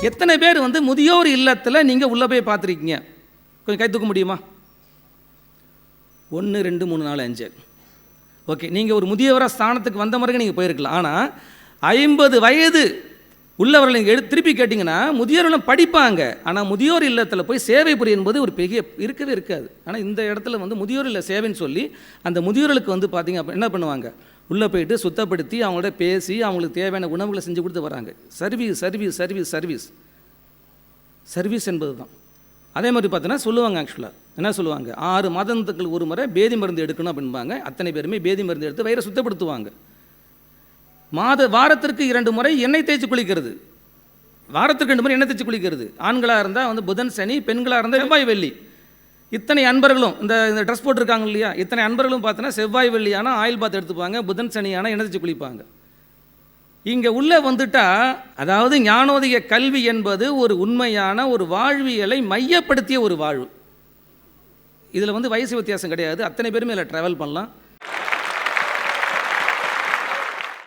எத்தனை பேர் வந்து முதியோர் இல்லத்தில் நீங்கள் உள்ளே போய் பார்த்துருக்கீங்க? கொஞ்சம் கை தூக்க முடியுமா? 1 2 3 4 5. ஓகே, நீங்கள் ஒரு முதியவராக ஸ்தானத்துக்கு வந்த முறைக்கு நீங்கள் போயிருக்கலாம். ஆனால் 50 வயது உள்ளவர்கள் நீங்கள் திருப்பி கேட்டிங்கன்னா முதியோர்களும் படிப்பாங்க. ஆனால் முதியோர் இல்லத்தில் போய் சேவை புரிய என்பது ஒரு பெரிய இருக்கவே இருக்காது. ஆனால் இந்த இடத்துல வந்து முதியோர் இல்ல சேவைன்னு சொல்லி அந்த முதியோர்களுக்கு வந்து பார்த்திங்க அப்போ என்ன பண்ணுவாங்க, உள்ளே போயிட்டு சுத்தப்படுத்தி அவங்களோட பேசி அவங்களுக்கு தேவையான உணவுகளை செஞ்சு கொடுத்து வராங்க. Service service service service service என்பது தான். அதே மாதிரி பார்த்தீங்கன்னா சொல்லுவாங்க, ஆக்சுவலாக என்ன சொல்லுவாங்க, 6 மாதத்துக்கு ஒரு முறை பேதி மருந்து எடுக்கணும் அப்படின்பாங்க. அத்தனை பேருமே பேதி மருந்து எடுத்து வயிறை சுத்தப்படுத்துவாங்க. வாரத்திற்கு 2 முறை எண்ணெய் தேய்ச்சி குளிக்கிறது. வாரத்திற்கு 2 முறை எண்ணெய் தேய்ச்சி குளிக்கிறது. ஆண்களாக இருந்தால் வந்து புதன் சனி, பெண்களாக இருந்தால் செவ்வாய் வெள்ளி. இத்தனை அன்பர்களும் இந்த ட்ரெஸ் போட்டிருக்காங்க இல்லையா, இத்தனை அன்பர்களும் பார்த்தீங்கன்னா செவ்வாய் வெள்ளியான ஆயில் பாத் எடுத்துப்பாங்க, புதன் சனியான எண்ணெய் தேய்ச்சி குளிப்பாங்க. இங்கே உள்ளே வந்துட்டால், அதாவது ஞானோதய கல்வி என்பது ஒரு உண்மையான ஒரு வாழ்வியலை மையப்படுத்திய ஒரு வாழ்வு. இதில் வந்து வயசு வித்தியாசம் கிடையாது. அத்தனை பேருமே இதில் ட்ராவல் பண்ணலாம்.